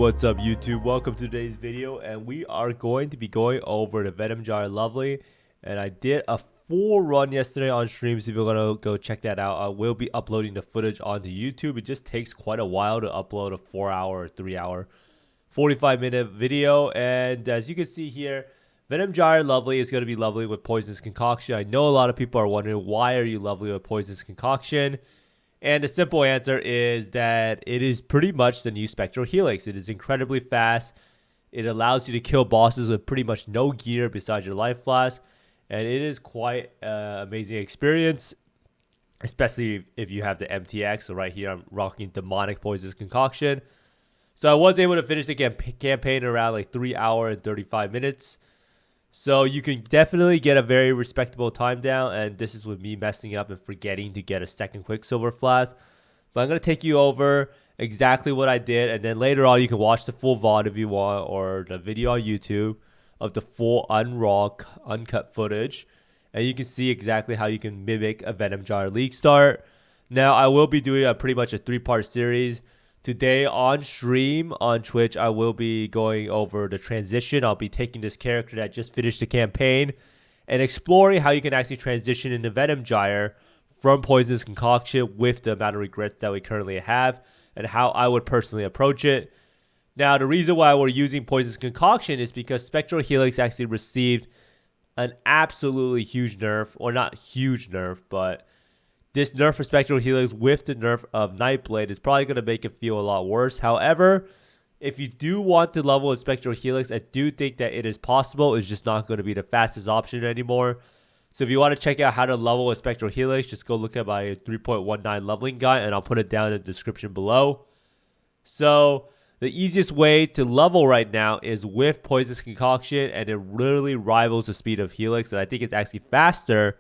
What's up YouTube? Welcome to today's video, and we are going to be going over the Venom Gyre Lovely. And I did a full run yesterday on stream, so if you're gonna go check that out, I will be uploading the footage onto YouTube. It just takes quite a while to upload a 4-hour or 3-hour 45-minute video. And as you can see here, Venom Gyre Lovely is going to be lovely with Poisonous Concoction. I know a lot of people are wondering, why are you lovely with Poisonous Concoction? And the simple answer is that it is pretty much the new Spectral Helix. It is incredibly fast. It allows you to kill bosses with pretty much no gear besides your life flask. And it is quite an amazing experience, especially if you have the MTX. So right here, I'm rocking Demonic Poisonous Concoction. So I was able to finish the campaign around like 3 hours and 35 minutes. So you can definitely get a very respectable time down, and this is with me messing up and forgetting to get a second Quicksilver flask. But I'm going to take you over exactly what I did, and then later on you can watch the full VOD if you want, or the video on YouTube of the full uncut footage. And you can see exactly how you can mimic a Venom Gyre League start. Now I will be doing pretty much a 3-part series. Today on stream on Twitch, I will be going over the transition. I'll be taking this character that just finished the campaign and exploring how you can actually transition into Venom Gyre from Poisonous Concoction with the amount of regrets that we currently have, and how I would personally approach it. Now, the reason why we're using Poisonous Concoction is because Spectral Helix actually received an absolutely huge nerf, or not huge nerf, but this nerf for Spectral Helix with the nerf of Nightblade is probably going to make it feel a lot worse. However, if you do want to level with Spectral Helix, I do think that it is possible. It's just not going to be the fastest option anymore. So if you want to check out how to level with Spectral Helix, just go look at my 3.19 leveling guide, and I'll put it down in the description below. So the easiest way to level right now is with Poisonous Concoction, and it literally rivals the speed of Helix, and I think it's actually faster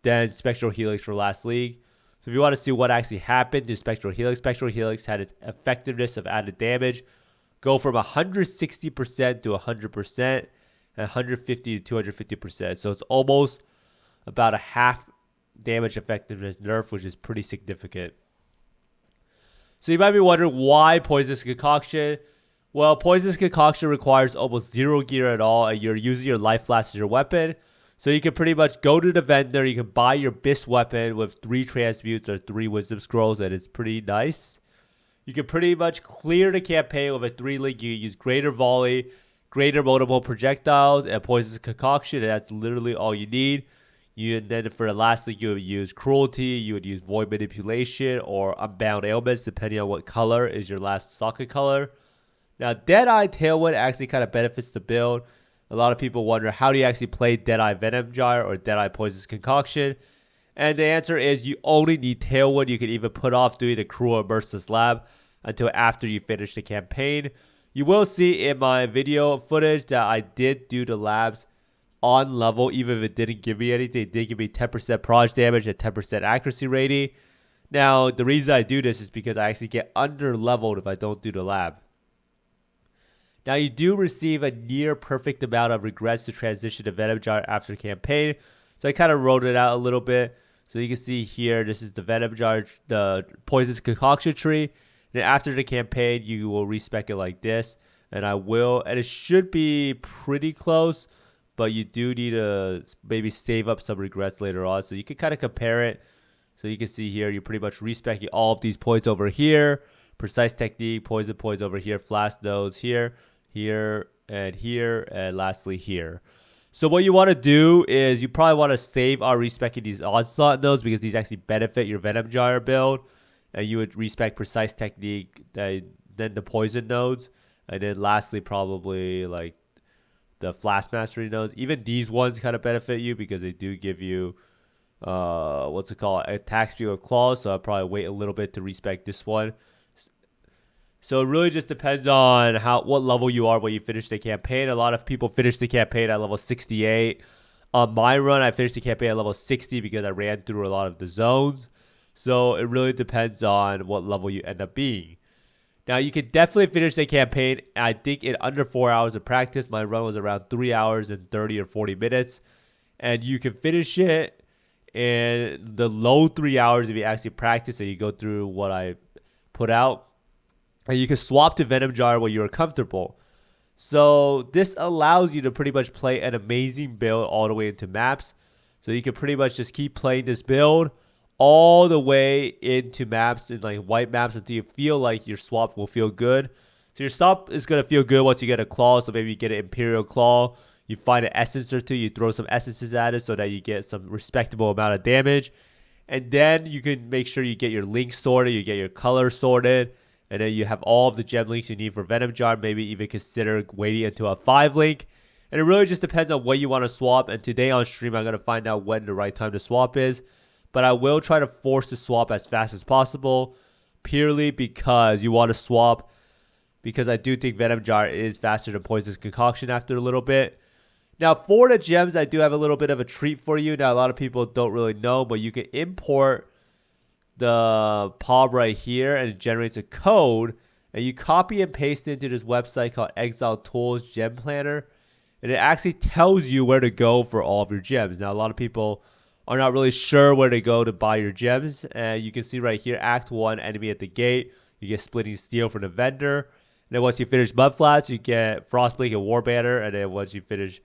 than Spectral Helix for last league. So if you want to see what actually happened to Spectral Helix had its effectiveness of added damage go from 160% to 100%, and 150 to 250%. So it's almost about a half damage effectiveness nerf, which is pretty significant. So you might be wondering, why Poisonous Concoction? Well, Poisonous Concoction requires almost zero gear at all, and you're using your life flask as your weapon. So you can pretty much go to the vendor, you can buy your BIS weapon with 3 transmutes or 3 wisdom scrolls, and it's pretty nice. You can pretty much clear the campaign with a 3-link. You use Greater Volley, Greater Multiple Projectiles, and Poisonous Concoction, and that's literally all you need. And then for the last link, you would use Cruelty, you would use Void Manipulation, or Unbound Ailments, depending on what color is your last socket color. Now, Deadeye Tailwind actually kind of benefits the build. A lot of people wonder, how do you actually play Deadeye Venom Gyre or Deadeye Poisonous Concoction? And the answer is, you only need Tailwind. You can even put off doing the Cruel Merciless Lab until after you finish the campaign. You will see in my video footage that I did do the labs on level, even if it didn't give me anything. It did give me 10% proj damage and 10% accuracy rating. Now, the reason I do this is because I actually get under leveled if I don't do the lab. Now, you do receive a near perfect amount of regrets to transition to Venom Gyre after the campaign. So I kind of wrote it out a little bit. So you can see here, this is the Venom Gyre, the Poisonous Concoction tree. And after the campaign, you will respec it like this. And it should be pretty close, but you do need to maybe save up some regrets later on. So you can kind of compare it. So you can see here, you're pretty much respecing all of these points over here. Precise Technique, Poison points over here, Flash Nodes here, and lastly here. So what you want to do is you probably want to save on respecing these Onslaught nodes, because these actually benefit your Venom Gyre build. And you would respec Precise Technique, then the Poison nodes, and then lastly probably like the Flash Mastery nodes. Even these ones kind of benefit you because they do give you attack speed with claws. So I'll probably wait a little bit to respec this one. So it really just depends on what level you are when you finish the campaign. A lot of people finish the campaign at level 68. On my run, I finished the campaign at level 60 because I ran through a lot of the zones. So it really depends on what level you end up being. Now, you can definitely finish the campaign, I think, in under 4 hours of practice. My run was around 3 hours and 30 or 40 minutes. And you can finish it in the low 3 hours if you actually practice and you go through what I put out. and you can swap to Venom Gyre when you're comfortable. So this allows you to pretty much play an amazing build all the way into maps. So you can pretty much just keep playing this build all the way into maps, in like white maps, until you feel like your swap will feel good. So your swap is going to feel good once you get a claw. So maybe you get an Imperial Claw, you find an essence or two, you throw some essences at it so that you get some respectable amount of damage. And then you can make sure you get your links sorted, you get your color sorted, and then you have all of the gem links you need for Venom Gyre. Maybe even consider waiting until a 5 link. And it really just depends on what you want to swap. And today on stream, I'm going to find out when the right time to swap is. But I will try to force the swap as fast as possible, purely because you want to swap. Because I do think Venom Gyre is faster than Poisonous Concoction after a little bit. Now, for the gems, I do have a little bit of a treat for you. Now, a lot of people don't really know, but you can import the PoE right here, and it generates a code, and you copy and paste it into this website called Exile Tools Gem Planner, and it actually tells you where to go for all of your gems. Now, a lot of people are not really sure where to go to buy your gems, and you can see right here, Act 1, Enemy at the Gate, you get Splitting Steel from the vendor, and then once you finish Mudflats, you get Frostblink and War Banner, and then once you finish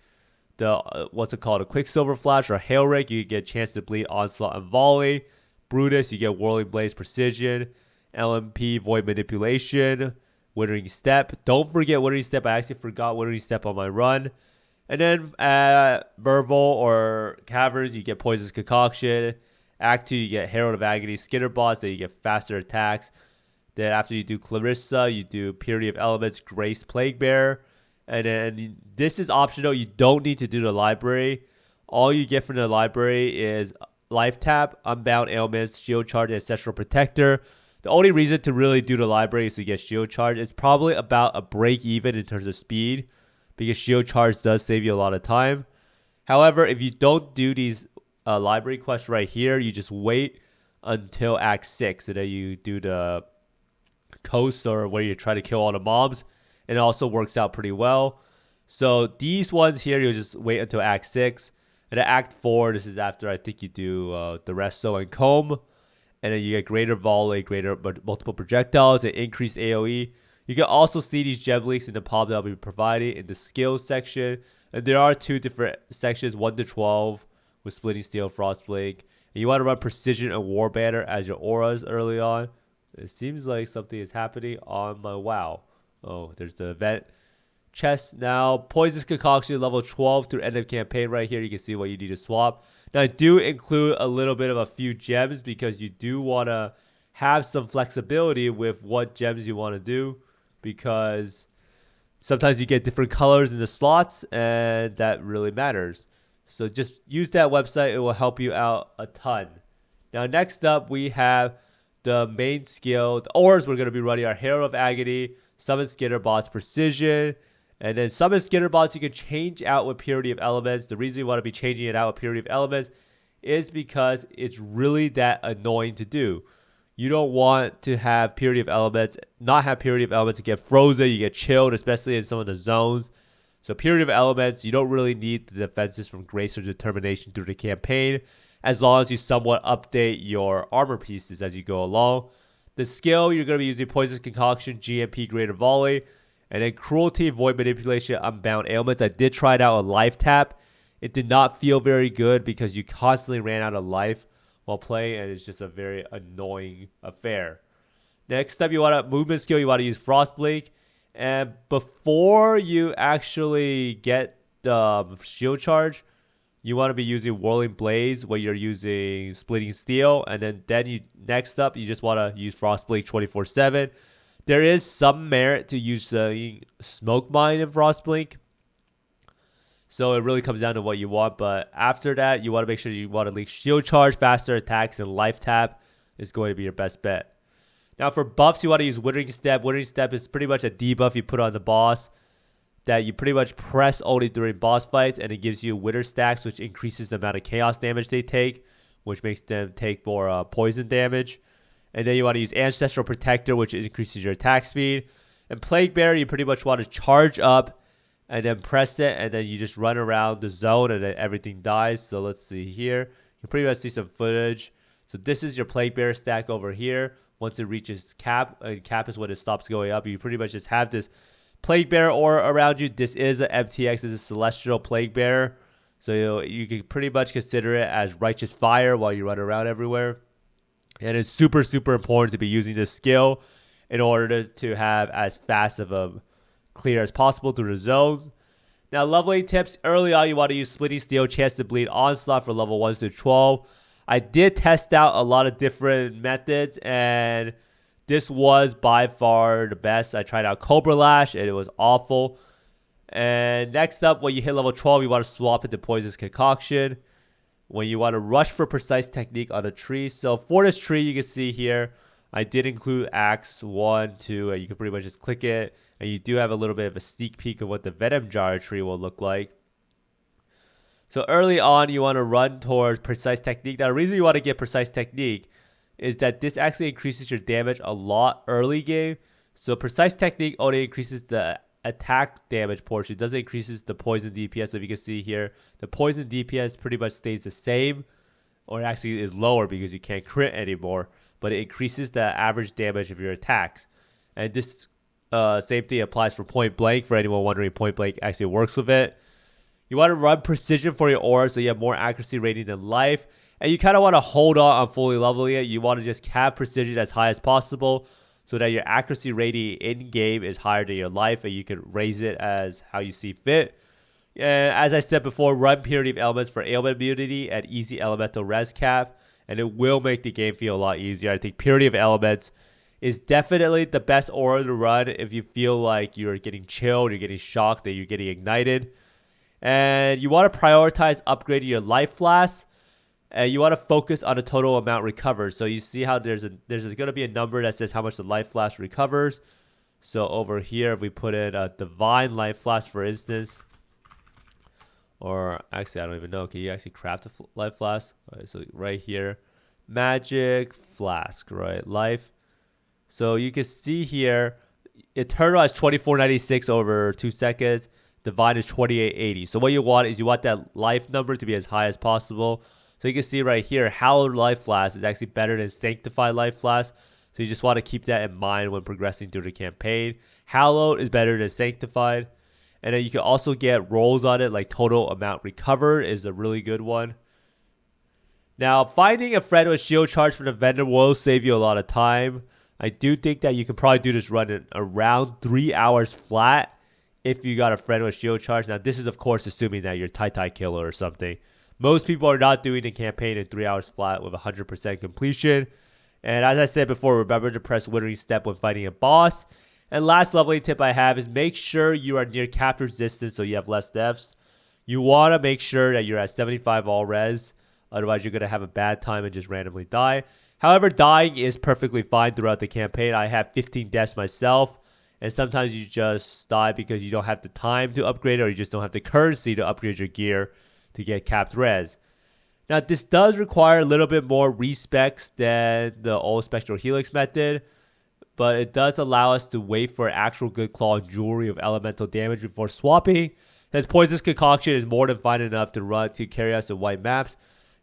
the, what's it called, a Quicksilver Flash or a Hail Rake, you get a chance to bleed Onslaught and Volley. Brutus, you get Whirling Blaze Precision, LMP Void Manipulation, Withering Step. Don't forget Withering Step. I actually forgot Withering Step on my run. And then at Mervil or Caverns, you get Poisonous Concoction. Act 2, you get Herald of Agony, Skitter Boss. Then you get faster attacks. Then after you do Clarissa, you do Purity of Elements, Grace Plague Bearer. And then this is optional. You don't need to do the library. All you get from the library is Life Tap, Unbound Ailments, Shield Charge, Ancestral Protector. The only reason to really do the library is to get Shield Charge. It's probably about a break even in terms of speed, because Shield Charge does save you a lot of time. However, if you don't do these library quests right here, you just wait until Act 6, and then you do the coast, or where you try to kill all the mobs, and it also works out pretty well. So these ones here, you'll just wait until Act 6. And then Act 4, this is after I think you do the Resto and Comb. And then you get greater volley, greater multiple projectiles, and increased AoE. You can also see these gem links in the PoE that I'll be providing in the skills section. And there are 2 different sections, 1 to 12 with Splitting Steel, Frostblink. And you want to run Precision and War Banner as your auras early on. It seems like something is happening on my WoW. Oh, there's the event chest now. Poisonous Concoction level 12 through end of campaign right here. You can see what you need to swap. Now, I do include a little bit of a few gems because you do want to have some flexibility with what gems you want to do, because sometimes you get different colors in the slots, and that really matters. So just use that website. It will help you out a ton. Now, next up, we have the main skill. The auras we're going to be running are Herald of Agony, Summon Skitter Boss Precision, and then Summon Skitter Boss you can change out with Purity of Elements. The reason you want to be changing it out with Purity of Elements is because it's really that annoying to do. You don't want to have Purity of Elements, not have Purity of Elements, and get frozen, you get chilled, especially in some of the zones. So Purity of Elements, you don't really need the defenses from Grace or Determination through the campaign, as long as you somewhat update your armor pieces as you go along. The skill, you're going to be using Poisonous Concoction, GMP Greater Volley, and then Cruelty, Void Manipulation, Unbound Ailments. I did try it out with Life Tap. It did not feel very good because you constantly ran out of life while playing, and it's just a very annoying affair. Next up, you want a movement skill. You want to use Frostblink. And before you actually get the shield charge, you want to be using Whirling Blaze where you're using Splitting Steel. And then you next up, you just want to use Frostblink 24/7. There is some merit to using Smoke Mine in Frostblink. So it really comes down to what you want. But after that, you want to make sure you want to link Shield Charge, Faster Attacks, and Life Tap is going to be your best bet. Now for buffs, you want to use Withering Step. Withering Step is pretty much a debuff you put on the boss that you pretty much press only during boss fights, and it gives you Wither stacks, which increases the amount of chaos damage they take, which makes them take more poison damage. And then you want to use Ancestral Protector, which increases your attack speed. And Plague Bearer, you pretty much want to charge up and then press it, and then you just run around the zone, and then everything dies. So let's see here. You can pretty much see some footage. So this is your Plague Bearer stack over here. once it reaches cap, cap is when it stops going up. You pretty much just have this Plague Bearer aura around you. This is an MTX. This is a Celestial Plague Bearer. So you can pretty much consider it as Righteous Fire while you run around everywhere. And it's super, super important to be using this skill in order to have as fast of a clear as possible through the zones. Now, leveling tips. Early on, you want to use Splitting Steel, chance to bleed onslaught for level 1s to 12. I did test out a lot of different methods, and this was by far the best. I tried out Cobra Lash, and it was awful. And next up, when you hit level 12, you want to swap it to Poisonous Concoction. When you want to rush for precise technique on a tree. So for this tree, you can see here, I did include Axe 1, 2, and you can pretty much just click it. And you do have a little bit of a sneak peek of what the Venom Gyre tree will look like. So early on, you want to run towards Precise Technique. Now, the reason you want to get Precise Technique is that this actually increases your damage a lot early game. So Precise Technique only increases the attack damage portion. It doesn't increases the poison DPS. So if you can see here, the poison DPS pretty much stays the same, or it actually is lower because you can't crit anymore. But it increases the average damage of your attacks. And this same thing applies for Point Blank. For anyone wondering, Point Blank actually works with it. You want to run precision for your aura so you have more accuracy rating than life. And you kind of want to hold on fully leveling it. You want to just cap precision as high as possible so that your accuracy rating in-game is higher than your life, and you can raise it as how you see fit. And as I said before, run Purity of Elements for ailment immunity and easy elemental res cap, and it will make the game feel a lot easier. I think Purity of Elements is definitely the best aura to run if you feel like you're getting chilled, you're getting shocked, that you're getting ignited. And you want to prioritize upgrading your life flask. And you want to focus on the total amount recovered. So you see how there's going to be a number that says how much the life flask recovers. So over here, if we put in a divine life flask, for instance, or actually I don't even know. Can you actually craft a life flask? All right, so right here, magic flask, right? Life. So you can see here, Eternal is 2496 over 2 seconds. Divine is 2880. So what you want is you want that life number to be as high as possible. So you can see right here, Hallowed Life Flask is actually better than Sanctified Life Flask. So you just want to keep that in mind when progressing through the campaign. Hallowed is better than Sanctified. And then you can also get rolls on it, like Total Amount Recovered is a really good one. Now, finding a friend with shield charge from the vendor will save you a lot of time. I do think that you can probably do this run in around 3 hours flat if you got a friend with shield charge. Now, this is, of course, assuming that you're Tai Killer or something. Most people are not doing the campaign in 3 hours flat with 100% completion. And as I said before, remember to press Withering Step when fighting a boss. And last leveling tip I have is make sure you are near capture's distance so you have less deaths. You want to make sure that you're at 75 all res. Otherwise, you're going to have a bad time and just randomly die. However, dying is perfectly fine throughout the campaign. I have 15 deaths myself. And sometimes you just die because you don't have the time to upgrade it, or you just don't have the currency to upgrade your gear to get capped res. Now, this does require a little bit more respecs than the old Spectral Helix method, but it does allow us to wait for actual good claw and jewelry of elemental damage before swapping, as Poisonous Concoction is more than fine enough to run to carry us in white maps.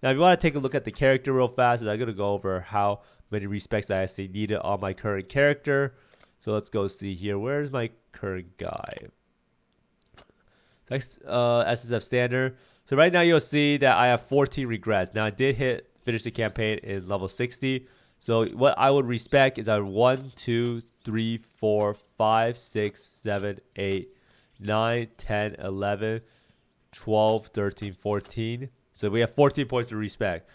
Now, if you want to take a look at the character real fast, I'm going to go over how many respecs I actually needed on my current character. So let's go see here. Where's my current guy? Next, SSF standard. So right now you'll see that I have 14 regrets. Now I did finish the campaign in level 60. So what I would respec is I 1, 2, 3, 4, 5, 6, 7, 8, 9, 10, 11, 12, 13, 14. So we have 14 points to respec.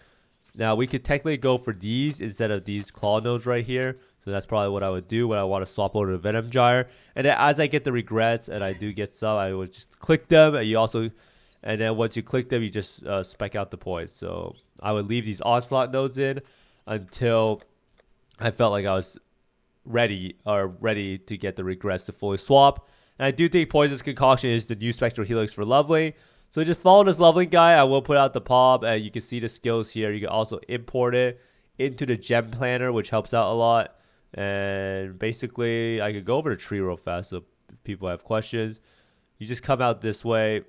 Now we could technically go for these instead of these claw nodes right here. So that's probably what I would do when I want to swap over to Venom Gyre. And then as I get the regrets, and I do get some, I would just click them. And then once you click them, you just spec out the points. So I would leave these onslaught nodes in until I felt like I was ready to get the regrets to fully swap. And I do think Poisonous Concoction is the new Spectral Helix for leveling. So just follow this leveling guy. I will put out the POB, and you can see the skills here. You can also import it into the gem planner, which helps out a lot. And basically, I could go over the tree real fast so if people have questions. You just come out this way.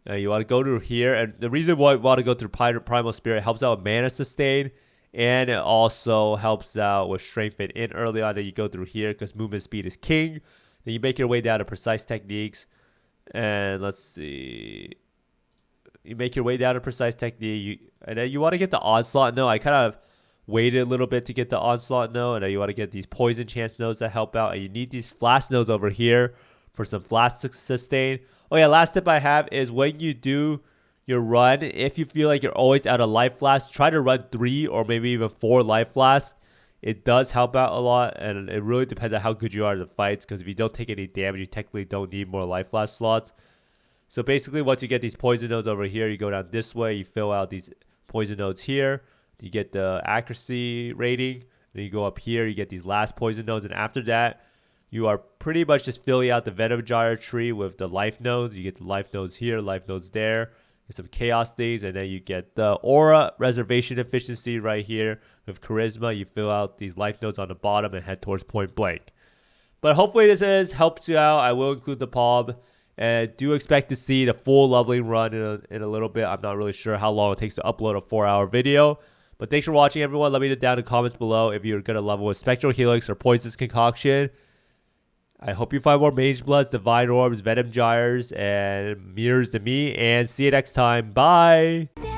You want to go through here. And the reason why you want to go through Primal Spirit helps out with mana sustain. And it also helps out with strength and in early on that you go through here because movement speed is king. Then you make your way down to precise techniques. And let's see. You make your way down to precise technique. And then you want to get the onslaught node. I kind of waited a little bit to get the onslaught node. And then you want to get these poison chance nodes that help out. And you need these flash nodes over here for some flash sustain. Oh yeah, last tip I have is when you do your run, if you feel like you're always out of life flask, try to run 3 or maybe even 4 life flasks. It does help out a lot, and it really depends on how good you are in the fights, because if you don't take any damage, you technically don't need more life flask slots. So basically, once you get these poison nodes over here, you go down this way, you fill out these poison nodes here, you get the accuracy rating, then you go up here, you get these last poison nodes, and after that, you are pretty much just filling out the Venom Gyre tree with the life nodes. You get the life nodes here, life nodes there, some chaos things, and then you get the aura reservation efficiency right here with charisma. You fill out these life nodes on the bottom and head towards point blank. But hopefully this has helped you out. I will include the PoE, and do expect to see the full leveling run in a little bit. I'm not really sure how long it takes to upload a 4-hour video. But thanks for watching, everyone. Let me know down in the comments below if you're going to level with Spectral Helix or Poisonous Concoction. I hope you find more Mage Bloods, Divine Orbs, Venom Gyres, and Mirrors to me. And see you next time. Bye!